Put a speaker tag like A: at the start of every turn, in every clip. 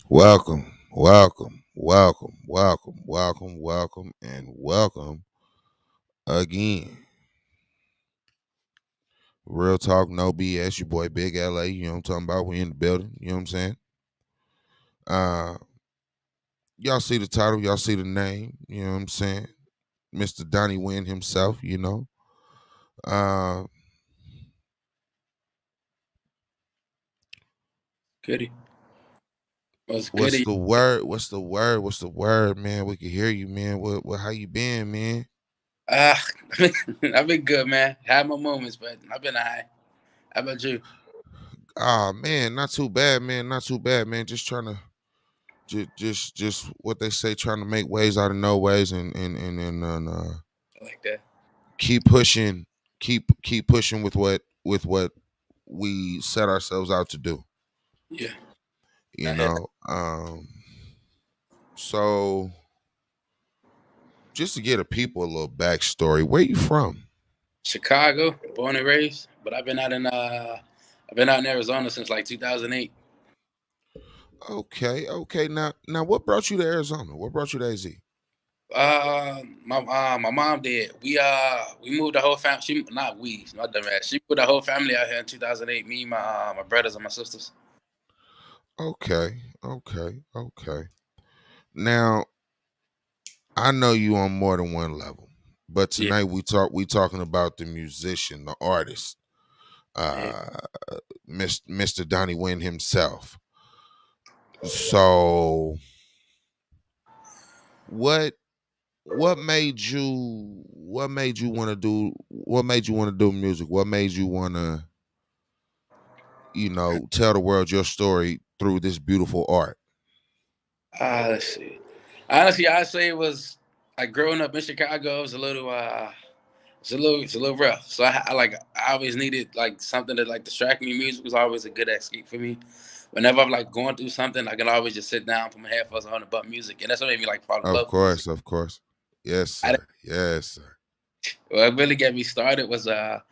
A: Welcome, welcome, welcome, welcome, welcome, welcome, and welcome again. Real talk, no BS. Your boy Big LA. You know what I'm talking about? We in the building. You know what I'm saying? Uh, y'all see the title, y'all see the name. You know what I'm saying? Mr. Donnie Wynn himself. You know. Uh,
B: Goody. What's
A: what's
B: goody?
A: the word? What's the word? What's the word, man? We can hear you, man. What? How you been, man?
B: Ah, I've been good, man. Had my moments, but I've been high. How about you?
A: Ah, man, not too bad, man. Not too bad, man. Just trying to just what they say, trying to make ways out of no ways, and
B: I like that.
A: keep pushing, keep pushing with what we set ourselves out to do.
B: Yeah.
A: You
B: I had
A: know, so just to get a people a little backstory, where you from?
B: Chicago, born and raised, but I've been out in Arizona since like 2008.
A: Okay. Now, what brought you to Arizona? What brought you to AZ?
B: My mom did. We moved the whole family. She not we, not dumb ass. She moved the whole family out here in 2008. Me, my brothers, and my sisters.
A: Okay. Now, I know you on more than one level, but
B: Yeah.
A: tonight we talking about the musician, the artist,
B: Yeah.
A: uh, Mr. Donnie Wynn himself. So what what made you want to do music? What made you want to tell the world your story through this beautiful art?
B: Let's see. Honestly, I'd say it was like growing up in Chicago. It was a little. It's a little rough. So I always needed like something to like distract me. Music was always a good escape for me. Whenever I'm like going through something, I can always just sit down, put my headphones on, and bump music, and that's what made me like fall in love with music.
A: Of course. Yes,
B: I,
A: sir. Yes, sir.
B: what really got me started was I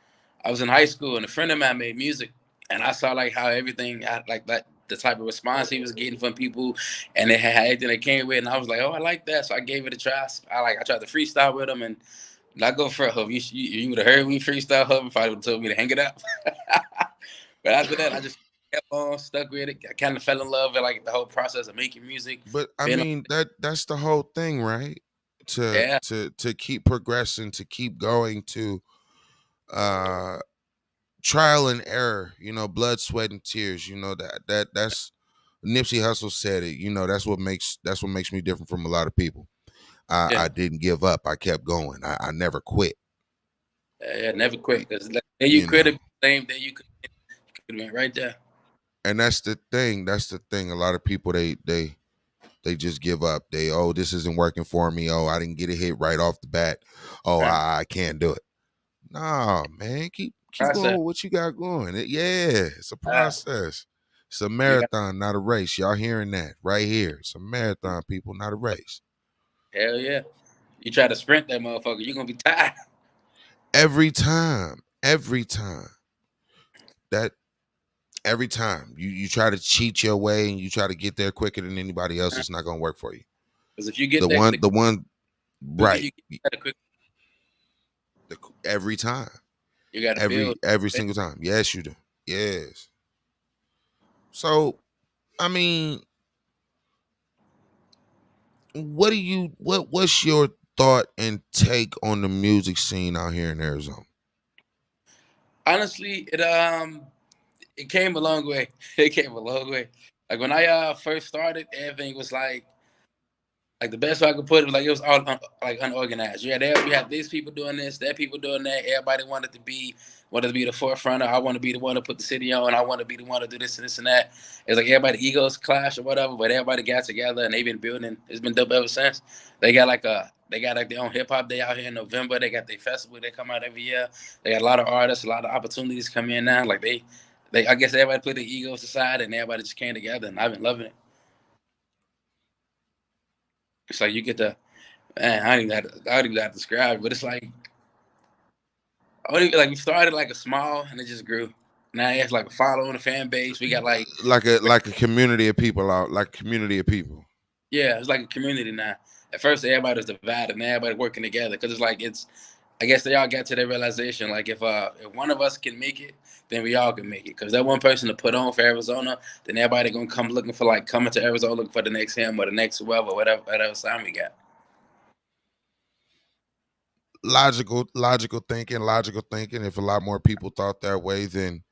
B: was in high school and a friend of mine made music, and I saw like how everything like that the type of response he was getting from people, and it had everything that came with, it, and I was like, oh, I like that, so I gave it a try. I tried to freestyle with him and. Not go for a hook. You would have heard me freestyle hook if I would have told me to hang it up. But after that, I just kept on stuck with it. I kind of fell in love with like the whole process of making music.
A: But I
B: Being
A: mean that's the whole thing, right? To
B: yeah,
A: to keep progressing, to keep going, to uh trial and error, blood, sweat, and tears. That's Nipsey Hussle said it. That's what makes me different from a lot of people.
B: yeah,
A: I didn't give up. I kept going. I never quit.
B: yeah. Never quit because like, then you
A: You
B: could
A: know,
B: have same day you could have been right there.
A: and that's the thing. That's the thing. A lot of people they just give up. This isn't working for me. Oh, I didn't get a hit right off the bat. Oh,
B: Right.
A: I can't do it. No, man, keep going
B: Process.
A: with what you got going. Yeah, it's a
B: Uh,
A: process. It's a
B: you got
A: marathon, not a race. Y'all hearing that right here? It's a marathon, people, not a race.
B: hell yeah. You try to sprint that motherfucker, you're gonna be tired.
A: Every time that every time you try to cheat your way and you try to get there quicker than anybody else, it's not gonna work for you.
B: Because if you get
A: The
B: there
A: one, the one,
B: quicker,
A: right?
B: you get there quicker.
A: Every time,
B: You got to build.
A: every single time. Yes, you do. Yes. So, I mean, what's your thought and take on the music scene out here in Arizona?
B: Honestly, it came a long way. It came a long way. Like when I first started, everything was like the best way I could put it was like it was all like unorganized. You had these people doing this, that people doing that. Everybody wanted to be want to be the forefront. I want to be the one to put the city on. I want to be the one to do this and this and that. It's like everybody egos clash or whatever, but everybody got together and they've been building. It's been dope ever since. They got like their own hip hop day out here in November. They got their festival. They come out every year. They got a lot of artists, a lot of opportunities come in now. Like they I guess everybody put their egos aside and everybody just came together, and I've been loving it. It's like you get to, man, I don't even have to describe it, but it's like I don't even, like we started like a small and it just grew. Now it's like a following, a fan base. We got like,
A: Like a community of people out, like a community of people.
B: yeah, it's like a community now. At first, everybody was divided, and everybody working together because it's like it's. I guess they all got to their realization like if one of us can make it, then we all can make it. Because that one person to put on for Arizona, then everybody gonna come looking for like coming to Arizona looking for the next him or the next whoever, whatever sign we got.
A: Logical thinking. If a lot more people thought that way, then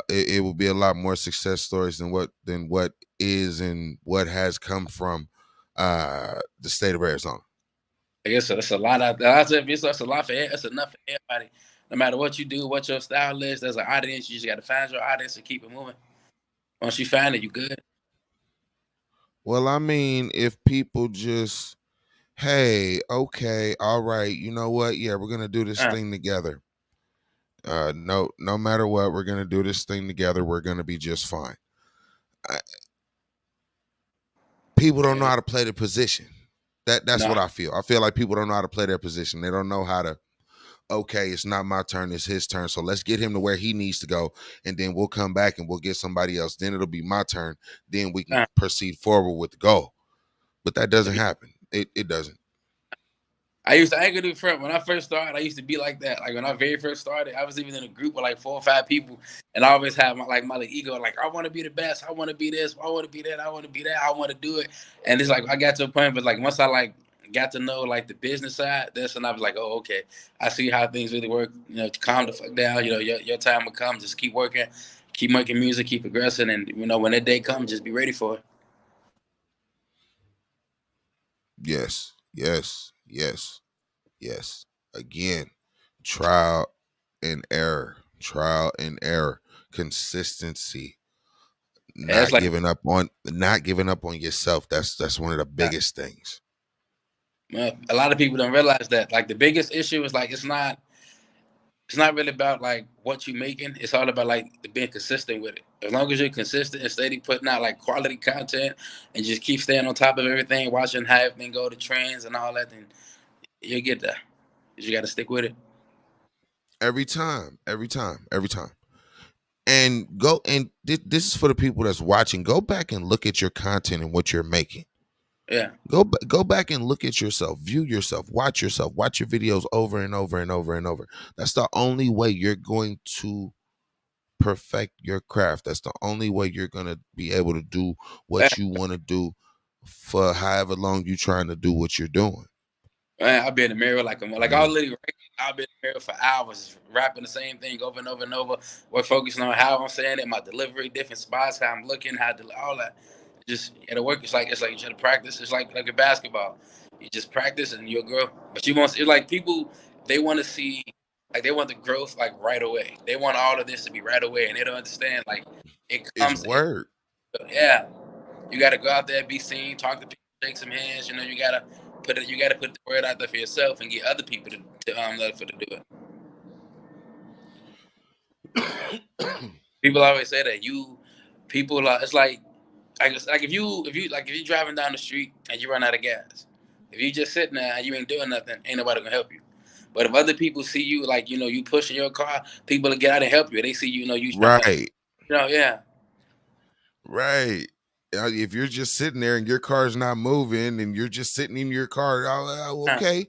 A: it would be a lot more success stories than what is and what has come from the state of Arizona.
B: I guess that's a lot out there. That's a lot for that's enough for everybody. No matter what you do, what your style is, there's an audience. You just got to find your audience and keep it moving. Once you find it, you good.
A: Well, I mean, if people just, hey, okay, all right, you know what? Yeah, we're gonna do this
B: Uh,
A: thing together. No matter what, we're gonna do this thing together. We're gonna be just fine. I, People don't know
B: yeah,
A: how to play the position. That's
B: no,
A: what I feel. I feel like people don't know how to play their position. They don't know how to. Okay, it's not my turn, it's his turn. So let's get him to where he needs to go, and then we'll come back and we'll get somebody else. Then it'll be my turn. Then we can
B: uh,
A: proceed forward with the goal. But that doesn't happen. It doesn't.
B: I ain't gonna do front. When I first started, I used to be like that. Like when I very first started, I was even in a group with like 4 or 5 people, and I always had my like ego, like I want to be the best, I want to be this, I want to be that, I want to be that, I want to do it. And it's like I got to a point, but like once I like got to know like the business side, that's when I was like, oh okay, I see how things really work. You know, calm the fuck down. You know, your time will come. Just keep working, keep making music, keep progressing, and you know when that day comes, just be ready for it.
A: Yes, yes, yes, yes. Again, trial and error, trial and error, consistency,
B: And it's like
A: not giving up on yourself. That's one of the biggest things.
B: a lot of people don't realize that. Like the biggest issue is like it's not really about like what you're making. It's all about like being consistent with it. As long as you're consistent and steady putting out like quality content and just keep staying on top of everything, watching how everything go to trends and all that, then you'll get there. You got to stick with it.
A: Every time, every time, every time. And this is for the people that's watching. Go back and look at your content and what you're making.
B: Yeah.
A: Go back and look at yourself, view yourself, watch your videos over and over and over and over. That's the only way you're going to perfect your craft. That's the only way you're going to be able to do
B: Man,
A: what you want to do for however long you're trying to do what you're doing.
B: I'll be in the mirror like
A: Yeah.
B: I'll literally I'll be in the mirror for hours rapping the same thing over and over and over. We're focusing on how I'm saying it, my delivery, different spots, how I'm looking, all that. Just it'll work. It's like you should practice. It's like a basketball. You just practice and you'll grow. But you want it's like people they want to see like they want the growth like right away. They want all of this to be right away, and they don't understand like it
A: It's
B: comes.
A: word.
B: Yeah, you got to go out there, be seen, talk to people, shake some hands. You know, you got to put the word out there for yourself and get other people to do it. People always say that people are. It's like if you driving down the street and you run out of gas, if you just sitting there and you ain't doing nothing, ain't nobody gonna help you. But if other people see you like you pushing your car, people will get out and help you. They see you jumping.
A: Right.
B: Yeah,
A: Right. If you're just sitting there and your car's not moving and you're just sitting in your car,
B: yeah.
A: okay.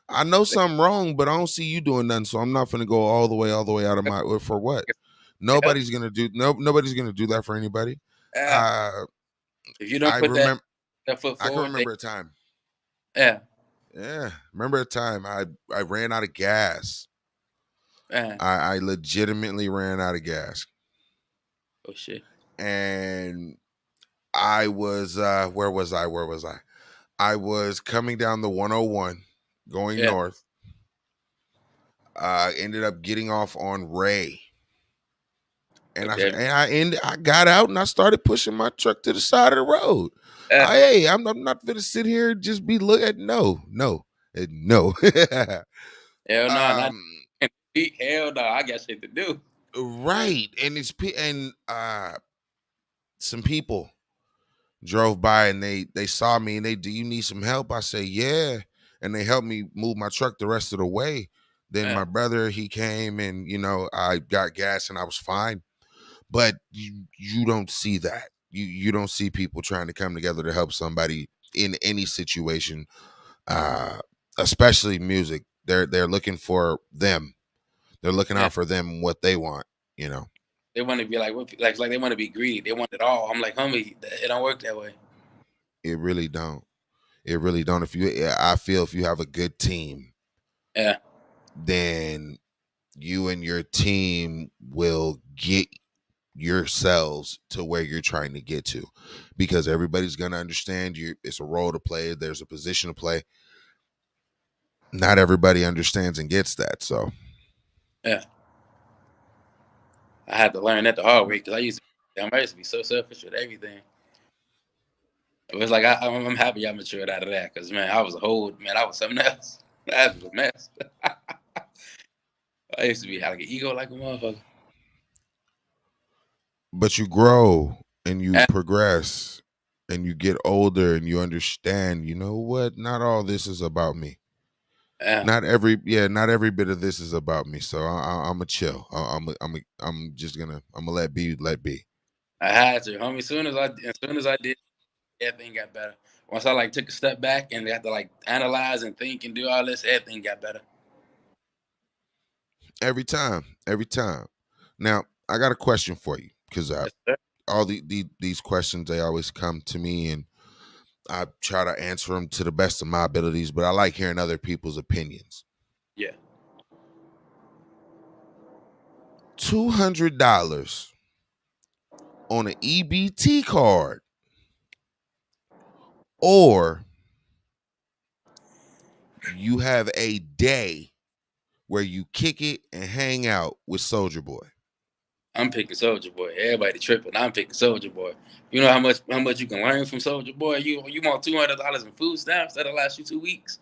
A: I know something wrong, but I don't see you doing nothing, so I'm not gonna go all the way out of my for what?
B: Help.
A: Nobody's gonna do that for anybody.
B: Yeah.
A: Uh
B: If you don't
A: I
B: put
A: remember
B: that foot
A: I can
B: forward,
A: remember a time.
B: yeah,
A: Yeah. Remember a time I ran out of gas.
B: yeah.
A: I legitimately ran out of gas.
B: Oh shit.
A: And I was where was I? Where was I? I was coming down the 101 going
B: Yeah.
A: north. Ended up getting off on Ray. And
B: Okay.
A: I got out and I started pushing my truck to the side of the road.
B: Uh,
A: I'm not gonna sit here and just be look at no.
B: hell no, not
A: um,
B: hell no. I got shit to do.
A: right, and some people drove by and they saw me and do you need some help? I say yeah, and they helped me move my truck the rest of the way. Then
B: Yeah,
A: my brother he came and I got gas and I was fine. But you don't see that. You don't see people trying to come together to help somebody in any situation, uh, especially music. They're looking for them. They're looking
B: yeah.
A: out for them what they want. You know,
B: They want to be like, like they want to be greedy. They want it all. I'm like, homie, it don't work that way.
A: it really don't. It really don't. I feel if you have a good team,
B: Yeah,
A: then you and your team will get yourselves to where you're trying to get to, because everybody's going to understand you. It's a role to play, there's a position to play. Not everybody understands and gets that. So
B: yeah. I had to learn that the hard way because I used to be so selfish with everything. It was like I'm happy I matured out of that because man, I was a whole man. I was something else. I was a mess. I used to be like an ego like a motherfucker.
A: but you grow and you
B: Yeah,
A: progress and you get older and you understand, you know what, not all this is about me.
B: yeah.
A: Not every bit of this is about me. So I'm a chill. I'm just gonna I'm gonna let be.
B: I had to, homie. As soon as I did, everything got better. Once I like took a step back and got to like analyze and think and do all this, everything got better.
A: Every time. Now I got a question for you, because
B: Yes, sir.
A: all these questions, they always come to me and I try to answer them to the best of my abilities, but I like hearing other people's opinions.
B: Yeah,
A: $200 on an EBT card, or you have a day where you kick it and hang out with Soldier Boy.
B: I'm picking Soldier Boy. Everybody tripping. I'm picking Soldier Boy. You know how much you can learn from Soldier Boy. You want $200 in food stamps that'll last you 2 weeks.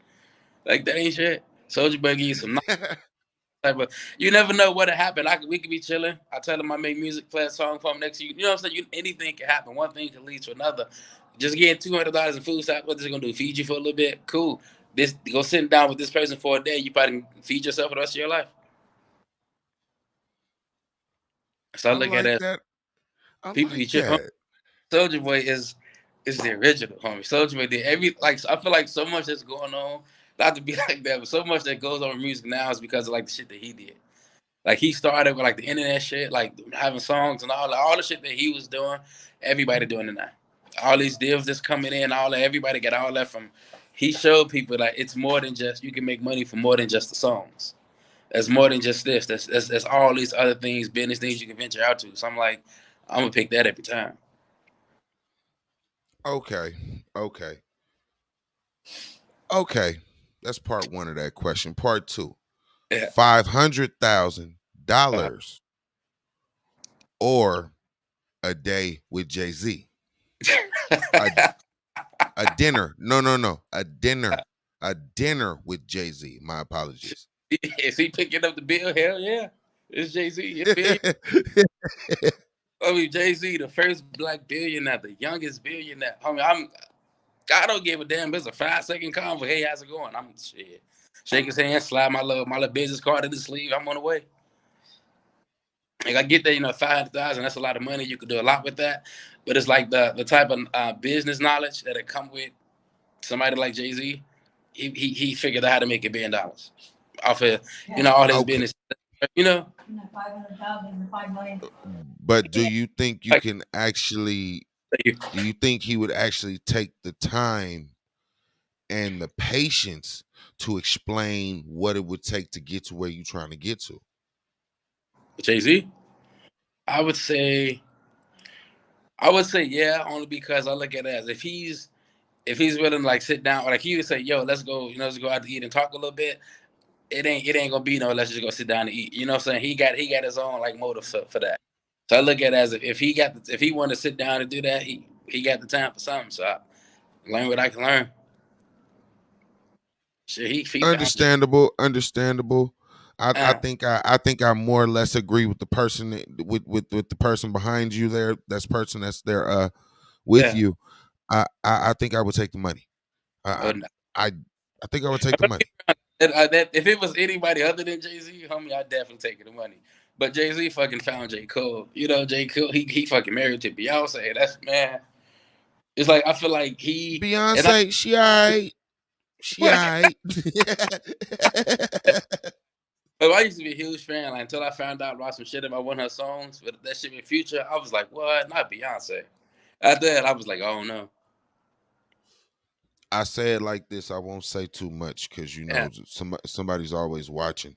B: Like that ain't shit. Soldier Boy give you some type of. You never know what'll happen. We could be chilling. I tell him I make music, play a song for him next to you. You know what I'm saying? Anything can happen. One thing can lead to another. Just getting $200 in food stamps. What is it gonna do? Feed you for a little bit? Cool. This go sitting down with this person for a day. You probably can feed yourself for the rest of your life. So I
A: I
B: look at
A: like
B: it as
A: that. I
B: people be
A: like
B: tripping.
A: that.
B: Soldier Boy is the original, homie. Soldier Boy did I feel like so much that's going on, not to be like that, but so much that goes on with music now is because of like the shit that he did. Like he started with like the internet shit, like having songs and all the shit that he was doing. Everybody doing it now. All these deals that's coming in, all that. Everybody got all that from. He showed people that it's more than just you can make money from more than just the songs. That's more than just this. That's all these other things, business things you can venture out to. So I'm like, I'm gonna pick that every time.
A: Okay. Okay. Okay. That's part one of that question. Part two.
B: Yeah.
A: $500,000 or a day with Jay-Z. A a dinner. No. A dinner. A dinner with Jay-Z. My apologies.
B: Is he picking up the bill? Hell yeah. It's Jay Z. I mean, Jay Z, the first black billionaire, the youngest billionaire. I mean, I don't give a damn. It's a 5 second convo. Hey, how's it going? I'm shit. Shake his hand, slide my little business card in the sleeve. I'm on the way. Like I get that, 500,000. That's a lot of money. You could do a lot with that, but it's like the type of business knowledge that it come with somebody like Jay Z. He figured out how to make $1 billion off of all his
A: Okay.
B: business. You know,
C: 500,000 5 million.
A: But do you think you
B: like
A: can actually do you think he would actually take the time and the patience to explain what it would take to get to where you're trying to get to?
B: Jay Z. I would say yeah, only because I look at it as if he's willing to like sit down, or like he would say, "Yo, let's go, let's go out to eat and talk a little bit." it ain't gonna be no let's just go sit down and eat. You know what I'm saying? He got his own like motive for that. So I look at it as if if he wanted to sit down and do that, he got the time for something. So I learn what I can learn. Shit, he found it.
A: Understandable. I
B: Uh,
A: think I more or less agree with the person with the person behind you there. That's person that's there with
B: yeah.
A: you. I think I would take the money.
B: Oh,
A: I
B: no.
A: I I think I would take the money.
B: If it was anybody other than Jay Z, homie, I'd definitely take the money. But Jay Z fucking found J Cole. You know, J Cole, he fucking married to Beyonce. That's man. It's like I feel like he and I.
A: Beyonce, she alright. She alright.
B: But I used to be a huge fan like, until I found out about some shit about one of her songs. But that shit in Future, I was like, what? Not Beyonce. After that, I was like, oh no.
A: I say it like this. I won't say too much because
B: Yeah,
A: somebody's always watching.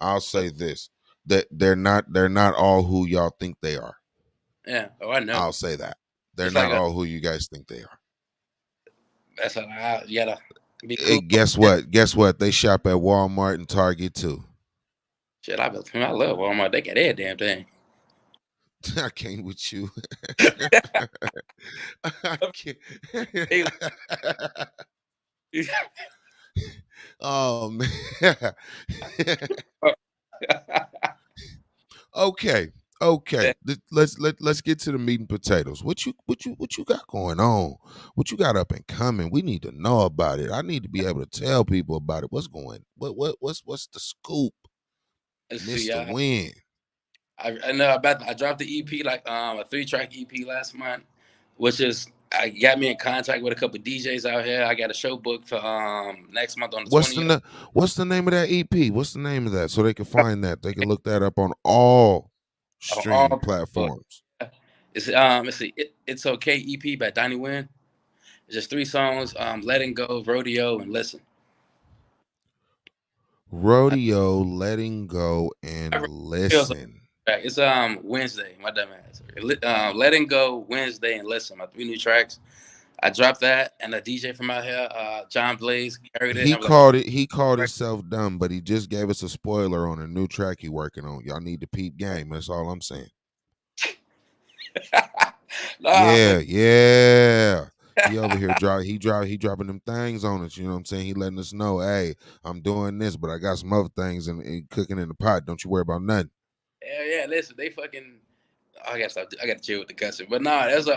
A: I'll say this: that they're not all who y'all think they are.
B: yeah. Oh, I know.
A: I'll say that they're
B: It's like
A: not all who you guys think they are.
B: that's how you gotta be cool.
A: Guess what? Guess what? They shop at Walmart and Target too.
B: Shit, I love Walmart. They got every damn thing.
A: I can't with you. I can't.
B: They-
A: Oh man. Okay. Okay. Let's get to the meat and potatoes. What you got going on? What you got up and coming? We need to know about it. I need to be able to tell people about it. What's going? What's the scoop,
B: Let's see.
A: Mr. Win?
B: I know about I dropped the EP like a 3-track EP last month, which is I got me in contact with a couple DJs out here. I got a show booked for next month on the
A: What's
B: 20th.
A: what's the name of that EP? What's the name of that? So they can find that. They can look that up on all streaming
B: All booked.
A: platforms.
B: It's okay EP by Donnie Wynn. It's just 3 songs: Letting Go, Rodeo, and Listen. I,
A: Rodeo, letting go,
B: I
A: and
B: really feel so
A: listen.
B: track. It's Wednesday. My dumb ass. Letting Go, Wednesday, and Listen. My 3 new tracks. I dropped that, and a DJ from out here, John Blaze, heard it. And I was like,
A: He called himself dumb, but he just gave us a spoiler on a new track he working on. Y'all need to peep game. That's all I'm saying.
B: nah, but
A: Yeah, yeah. He over here he dropping them things on us. You know what I'm saying? He letting us know, hey, I'm doing this, but I got some other things and cooking in the pot. Don't you worry about nothing.
B: hell yeah, listen, they fucking. I guess I got to chill with the cussing, but nah, there's a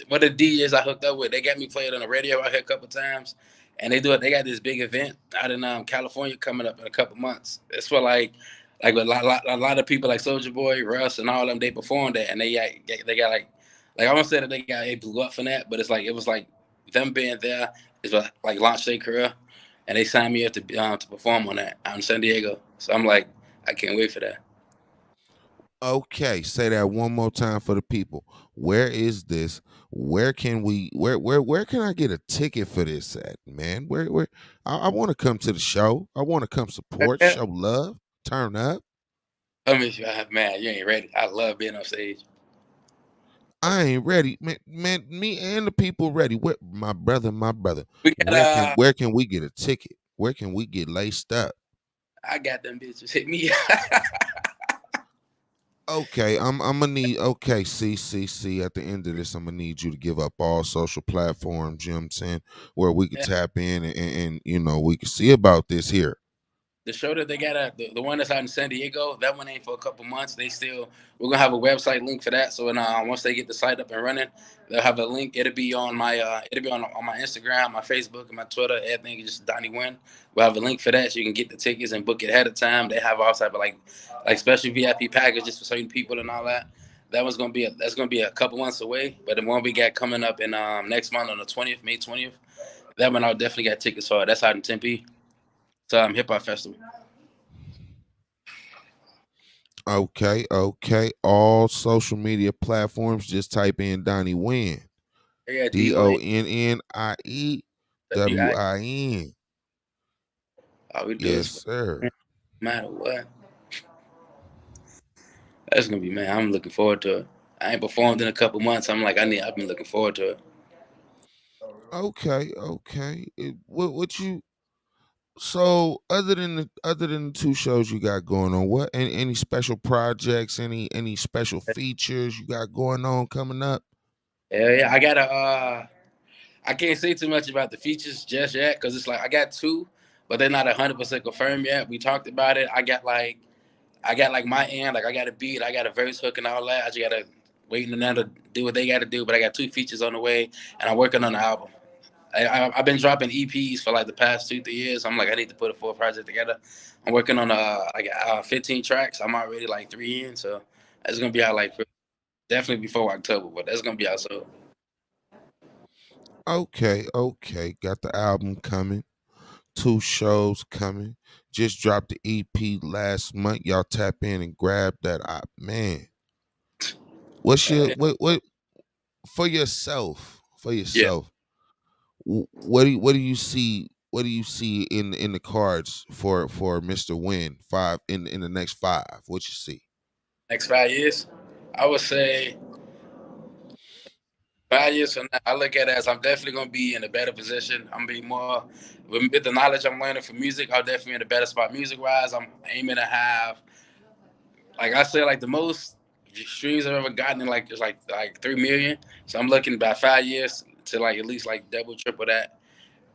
B: one of the DJs I hooked up with. They got me played on the radio out here a couple times, and they do it. They got this big event out in California coming up in a couple months. It's for like a lot of people like Soldier Boy, Russ, and all of them. They performed that, and they got like I won't say that they blew up from that, but it's like it was like them being there is what like launched their career, and they signed me up to perform on that out in San Diego. So I'm like, I can't wait for that.
A: Okay, say that one more time for the people. Where is this? Where can we? Where can I get a ticket for this at, man? Where? I want to come to the show. I want to come support, show love, turn up.
B: I mean, man, you ain't ready. I love being on stage.
A: I ain't ready, man. Me and the people ready. What, my brother, my brother.
B: We got
A: Where can we get a ticket? Where can we get laced up?
B: I got them bitches hit me.
A: Okay, I'm gonna need. Okay, see. At the end of this, I'm gonna need you to give up all social platforms. You know what I'm saying? Where we could
B: Yeah.
A: tap in and we can see about this here.
B: The show that they got at the one that's out in San Diego, that one ain't for a couple months. We're gonna have a website link for that. So when once they get the site up and running, they'll have a link. It'll be on my Instagram, my Facebook, and my Twitter. Everything is just Donnie Wynn. We'll have a link for that so you can get the tickets and book it ahead of time. They have all type of like special VIP packages for certain people and all that. That's gonna be a couple months away. But the one we got coming up in next month on the 20th, May 20th, that one I definitely got tickets for. That's out in Tempe. It's hip hop festival.
A: Okay. All social media platforms. Just type in Donnie Win.
B: Yeah,
A: DONNIE
B: WI.
A: WIN.
B: All we do
A: Yes,
B: is
A: sir.
B: no matter what. That's gonna be man. I'm looking forward to it. I ain't performed in a couple months. I've been looking forward to it.
A: Okay. What you So other than the two shows you got going on, what any special projects, any special features you got going on coming up?
B: Yeah, I gotta. I can't say too much about the features just yet because it's like I got two, but they're not 100% confirmed yet. We talked about it. I got like my end, like I got a beat, I got a verse hook and all that. I just gotta waiting on them to do what they gotta do. But I got two features on the way, and I'm working on the album. I've been dropping EPs for like the past 2 3 years. I'm like I need to put a full project together. I'm working on like 15 tracks. I'm already like three in, so that's gonna be out like definitely before October, but that's gonna be out so.
A: Okay, okay. Got the album coming. Two shows coming. Just dropped the EP last month. Y'all tap in and grab that. Man, what's your
B: Yeah,
A: what for yourself? For
B: yeah.
A: yourself, what do you see in the cards for Mr. Win five in the next five? What you see?
B: Next 5 years, I would say 5 years from now, I look at it as I'm definitely gonna be in a better position. I'm gonna be more with the knowledge I'm learning from music. I'm definitely in a better spot music wise. I'm aiming to have, like I said, like the most streams I've ever gotten in like is like 3 million. So I'm looking about 5 years to like at least like double triple that.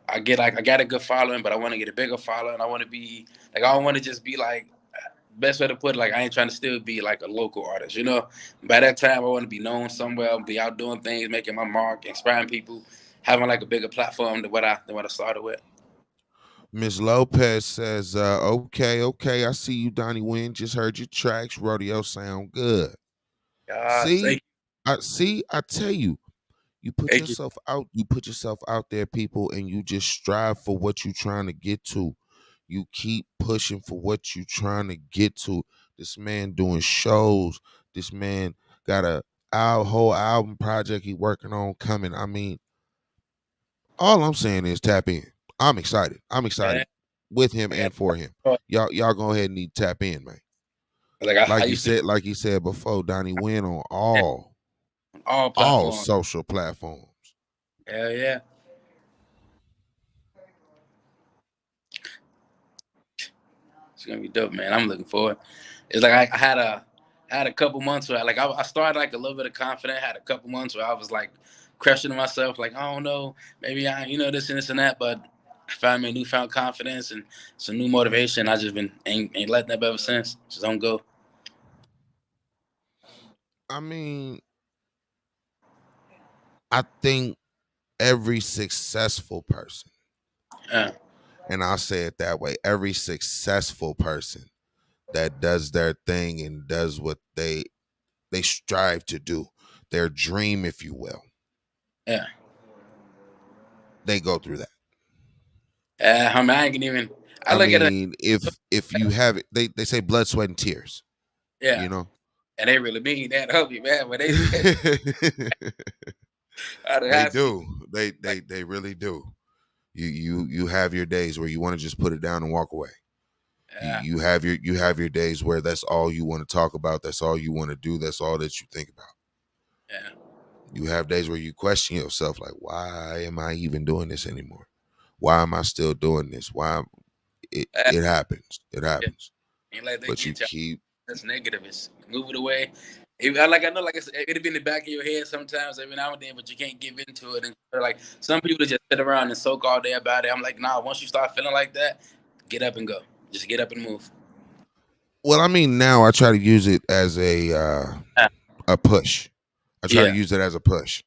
B: I got a good following, but I want to get a bigger following. I want to be like I don't want to just be like best way to put it, like I ain't trying to still be like a local artist, you know. By that time, I want to be known somewhere, be out doing things, making my mark, inspiring people, having like a bigger platform than what I started with.
A: Miss Lopez says, okay, okay, I see you, Donnie Wynn. Just heard your tracks. Rodeo sound good.
B: Thank
A: See? I tell you, you put
B: thank you.
A: yourself out, you put yourself out there, people, and you just strive for what you're trying to get to. You keep pushing for what you're trying to get to. This man doing shows. This man got a whole album project he working on coming. I mean, all I'm saying is tap in. I'm excited. I'm excited
B: Yeah,
A: with him
B: I got
A: and for him. Y'all go ahead and need to tap in, man.
B: like I
A: Like you
B: used to be
A: said, like you said before, Donnie win on
B: on all
A: all
B: platforms.
A: social platforms.
B: Hell yeah, it's gonna be dope, man. I'm looking forward. It's like I had a couple months where I started like a little bit of confidence. Had a couple months where I was like questioning myself, like I don't know, maybe I this and this and that, but I found me a newfound confidence and some new motivation. I just been ain't letting up ever since. Just don't go.
A: I mean, I think every successful person,
B: Yeah,
A: and I'll say it that way, every successful person that does their thing and does what they strive to do, their dream, if you will,
B: yeah.
A: they go through that.
B: I mean, I ain't even. I
A: I
B: look at it.
A: mean, if you have it, they say blood, sweat, and tears.
B: Yeah,
A: You know,
B: and they really mean that. Help you, man. But they said I done
A: they
B: had some
A: do. They
B: like
A: they they really do. You have your days where you want to just put it down and walk away.
B: yeah,
A: You have your days where that's all you want to talk about. That's all you want to do. That's all that you think about.
B: yeah,
A: You have days where you question yourself, like, why am I even doing this anymore? Why am I still doing this? Why it
B: yeah.
A: it happens. It
B: Yeah.
A: happens.
B: Ain't like they
A: But you
B: get you.
A: keep
B: That's negative. It's move it away. I know, like I said, it'll be in the back of your head sometimes, every now and then, but you can't give into it. And like some people just sit around and soak all day about it. I'm like, nah. Once you start feeling like that, get up and go. Just get up and move.
A: well, I mean, now I try to use it as
B: Yeah,
A: a push. I try to
B: yeah.
A: use it as a push.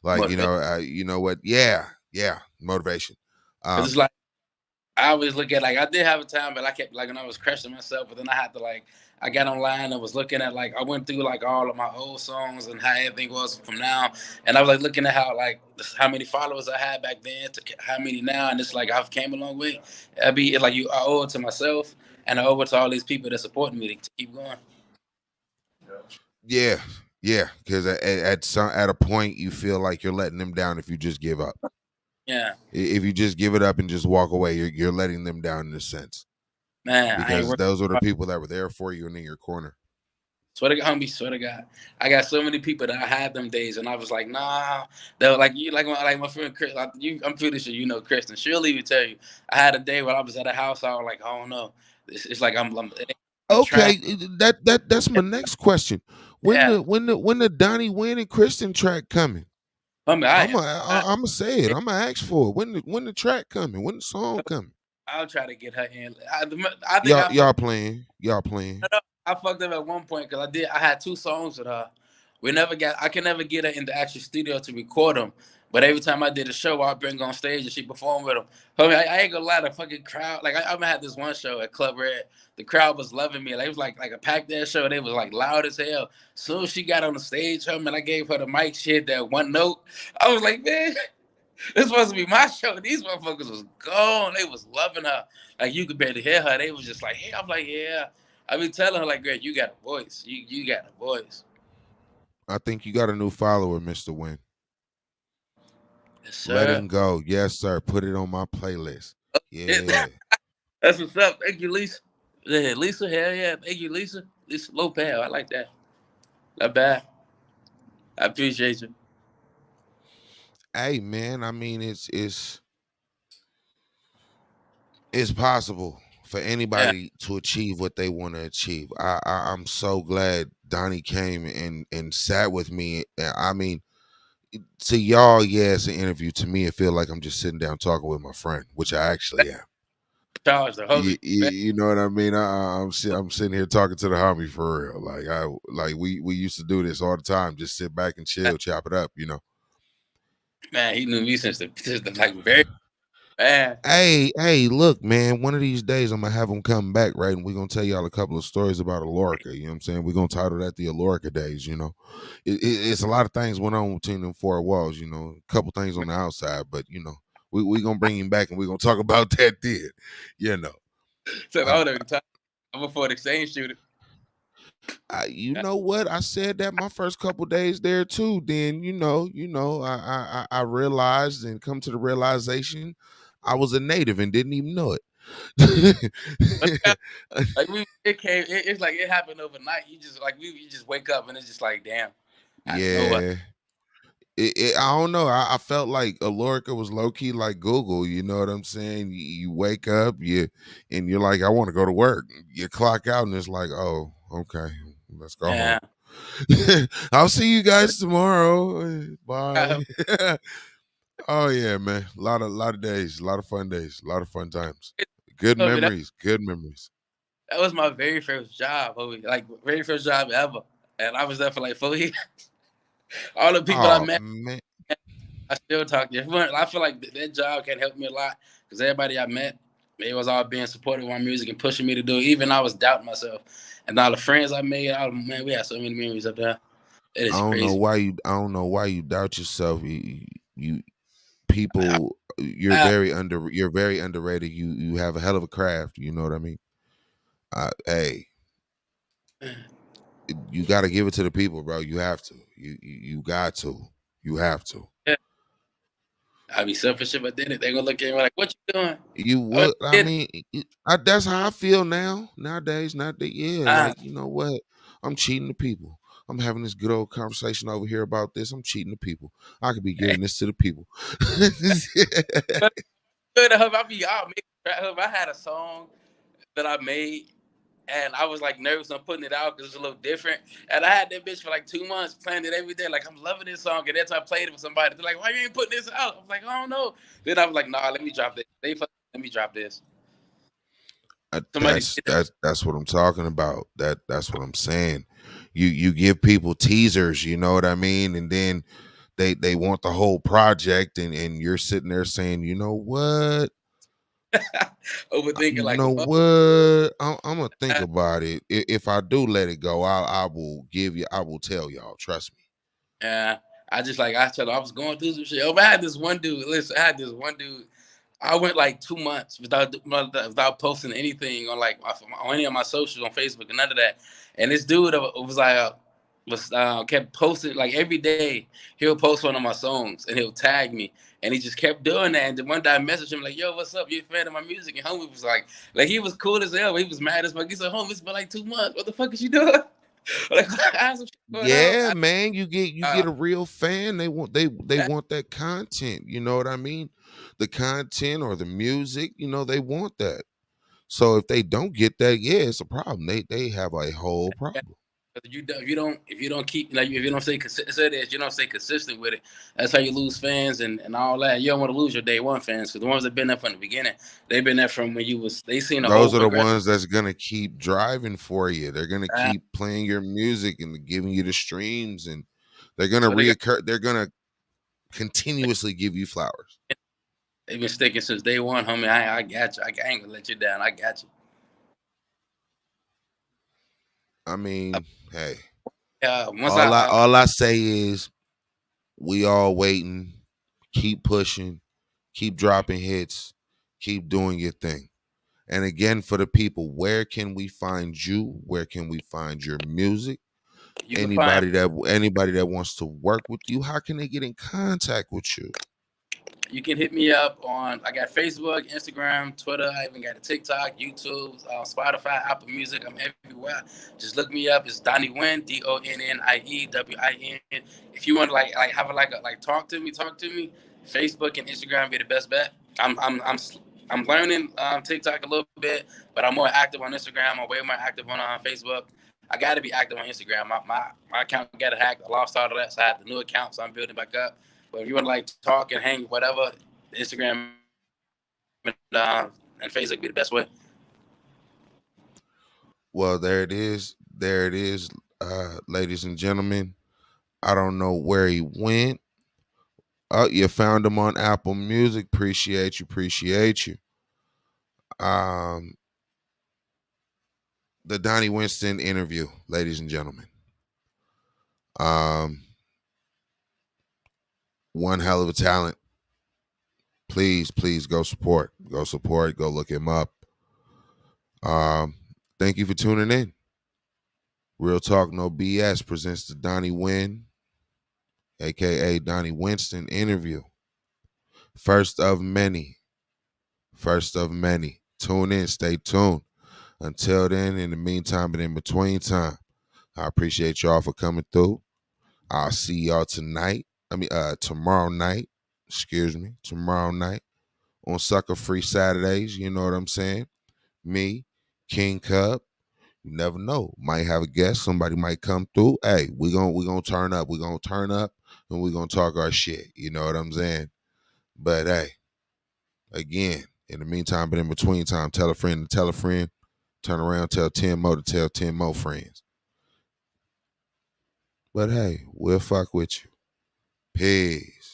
A: Like,
B: Motivate.
A: you know what? Yeah, yeah, motivation.
B: Cause
A: Um,
B: it's like I always look at like I did have a time, but I kept like when I was crushing myself, but then I had to like I got online and was looking at like I went through like all of my old songs and how everything was from now, and I was like looking at how like how many followers I had back then to how many now, and it's like I've came a long way. It's like I owe it to myself and I owe it to all these people that support me to keep going.
A: yeah, yeah, because at a point you feel like you're letting them down if you just give up.
B: Yeah,
A: If you just give it up and just walk away, you're letting them down in a sense
B: man, I ain't
A: because
B: working
A: those are the
B: hard.
A: people that were there for you and in your corner.
B: Swear to God, homie, swear to God. I got so many people that I had them days, and I was like, nah. They were like, you like my friend Chris. I'm pretty sure you know Kristen. She'll even tell you. I had a day where I was at a house. I was like, I don't know. It's like I'm trying.
A: Okay, that's my next question. When
B: Yeah,
A: the Donnie Wynn and Kristen track coming?
B: homie,
A: I'm gonna say it. I'm gonna ask for it. When the track coming? When the song coming?
B: I'll try to get her in. I think
A: Y'all
B: I
A: y'all playing? Y'all playing?
B: I fucked up at one point because I had two songs with her. I can never get her in the actual studio to record them. But every time I did a show, I'd bring her on stage and she performed with them. I ain't gonna lie, the fucking crowd. Like I had this one show at Club Red. The crowd was loving me. Like, it was like a packed ass show. They was like loud as hell. Soon as she got on the stage, and I gave her the mic. She hit that one note. I was like, man, this supposed to be my show. These motherfuckers was gone. They was loving her. Like you could barely hear her. They was just like, hey, I'm like, yeah. I be telling her like, "Girl, you got a voice. You got a voice."
A: I think you got a new follower, Mr. Wynn.
B: Yes,
A: Let
B: sir.
A: him go. Yes, sir. Put it on my playlist. Yeah.
B: That's what's up. Thank you, Lisa. Yeah, Lisa. Hell yeah. Thank you, Lisa. Lisa Lopez. I like that. Not bad. I appreciate you.
A: Hey man, I mean it's possible for
B: Yeah.
A: anybody to achieve what they want to achieve. I'm so glad Donnie came and sat with me. I mean, to y'all, yeah, it's an interview. To me, it feels like I'm just sitting down talking with my friend, which I actually am.
B: Charles the
A: You,
B: homie.
A: you,
B: Man,
A: you know what I mean? I'm sitting here talking to the homie for real. We used to do this all the time. Just sit back and chill, chop it up.
B: man, he knew me since the like very man.
A: Hey, look, man. One of these days, I'm gonna have him come back, right? And we're gonna tell y'all a couple of stories about Alorica. You know what I'm saying? We're gonna title that the Alorica days. It's a lot of things went on between them four walls. A couple things on the outside, but we gonna bring him back and we're gonna talk about that then. You know,
B: So I
A: uh,
B: don't even talk. I'm a for the exchange shooter.
A: you know what? I said that my first couple days there too. Then I realized and come to the realization I was a native and didn't even know
B: But yeah,
A: it.
B: like it came. It's like it happened overnight. You just wake up and it's just like damn. I know what.
A: Yeah. I don't know. I felt like Alorica was low key like Google. You know what I'm saying? You wake up, and you're like, I want to go to work. You clock out, and it's like, oh, okay, let's go home.
B: Yeah.
A: I'll see you guys tomorrow. Bye.
B: I
A: Oh yeah, man. A lot of days, a lot of fun days, a lot of fun times. Good
B: told me that
A: memories. Good memories.
B: that was my very first job, homie. Like very first job ever, and I was there for like 4 years. All the people I
A: Oh
B: met,
A: man.
B: I still talk to. I feel like that job can help me a lot because everybody I met, they was all being supportive of my music and pushing me to do it. Even I was doubting myself, and all the friends I made, man, we had so many memories up there. It
A: I
B: is
A: don't know
B: crazy.
A: why you. I don't know why you doubt yourself. You
B: I,
A: people,
B: I,
A: you're very underrated. You have a hell of a craft. You know what I mean? Hey, you got to give it to the people, bro. You have to. You got to. You have to.
B: yeah, I be selfish if I did it. They gonna look at me like, "What you doing?"
A: You
B: Oh,
A: would. I
B: did it.
A: mean, that's how I feel now. Nowadays, not that. Yeah,
B: Ah,
A: like you know what? I'm cheating the people. I'm having this good old conversation over here about this. I'm cheating the people. I could be
B: hey,
A: giving this to the people.
B: but good. I'll make I had a song that I made and I was like nervous on putting it out because it's a little different. And I had that bitch for like 2 months, playing it every day. Like I'm loving this song, and every time I played it with somebody, they're like, "Why you ain't putting this out?" I'm like, "I don't know." Then I was like, "Nah, let me drop this." Let me drop this. Somebody
A: That's
B: did that.
A: that's what I'm talking about. That's what I'm saying. You give people teasers, you know what I mean, and then they want the whole project, and you're sitting there saying, you know what,
B: Overthinking
A: you
B: like,
A: know
B: "Whoa."
A: what, I'm gonna think about it. If I do let it go, I will give you. I will tell y'all. Trust me.
B: Yeah, I tell her I was going through some shit. Oh, I had this one dude. Listen, I had this one dude. I went like 2 months without posting anything on on any of my socials on Facebook and none of that. And this dude was like kept posting like every day. He'll post one of my songs and he'll tag me. And he just kept doing that. And then one day I messaged him like, "Yo, what's up? You a fan of my music?" And homie was like he was cool as hell. But he was mad as fuck. He said, "Homie, it's been like 2 months. What the fuck is you doing?" Like, I have some shit going on.
A: Yeah, man, you get
B: Uh,
A: a real fan. They
B: that,
A: want that content. You know what I mean? The content or the music. They want that. So if they don't get that, yeah, it's a problem. They have a whole problem.
B: if you don't keep like if you don't stay if you don't stay consistent with it, that's how you lose fans and all that. You don't want to lose your day one fans because the ones that been there from the beginning, they've been there from when you was they seen the whole
A: Those are the
B: progression.
A: ones that's gonna keep driving for you. They're gonna
B: Uh,
A: keep playing your music and giving you the streams, and they're gonna
B: so
A: reoccur. They're gonna continuously give you flowers.
B: they've been sticking since day one, homie. I got you. I ain't gonna let you down. I got you.
A: I mean, hey,
B: Once
A: all I
B: I
A: all I say is we all waiting. Keep pushing. Keep dropping hits. Keep doing your thing. And again, for the people, where can we find you? Where can we find your music?
B: you can find
A: Anybody that wants to work with you, how can they get in contact with you?
B: You can hit me up on. I got Facebook, Instagram, Twitter. I even got a TikTok, YouTube, Spotify, Apple Music. I'm everywhere. Just look me up. It's Donnie Win, DonnieWin. If you want to like have a like talk to me. Facebook and Instagram be the best bet. I'm learning TikTok a little bit, but I'm more active on Instagram. I'm way more active on Facebook. I got to be active on Instagram. My account got hacked. I lost all of that, so I have the new account. So I'm building back up. But if you want to like talk and hang, whatever, Instagram and Facebook be the best way.
A: Well, there it is. There it is, ladies and gentlemen. I don't know where he went. Oh, you found him on Apple Music. Appreciate you. Appreciate you. Um, the Donnie Winston interview, ladies and gentlemen. Um, one hell of a talent. Please, please go support. Go support. Go look him up. Um, thank you for tuning in. Real Talk No BS presents the Donnie Win, aka Donnie Winston interview. First of many. First of many. Tune in, stay tuned. Until then, in the meantime and in between time, I appreciate y'all for coming through. I'll see y'all tonight. Tomorrow night. Excuse me. Tomorrow night on Sucker Free Saturdays. You know what I'm saying? Me, King Cub. You never know. Might have a guest. Somebody might come through. Hey, we gonna turn up. We gonna turn up and we gonna talk our shit. You know what I'm saying? But hey, again, in the meantime, but in between time, tell a friend to tell a friend. Turn around, tell 10 more to tell 10 more friends. But hey, we'll fuck with you. Peace.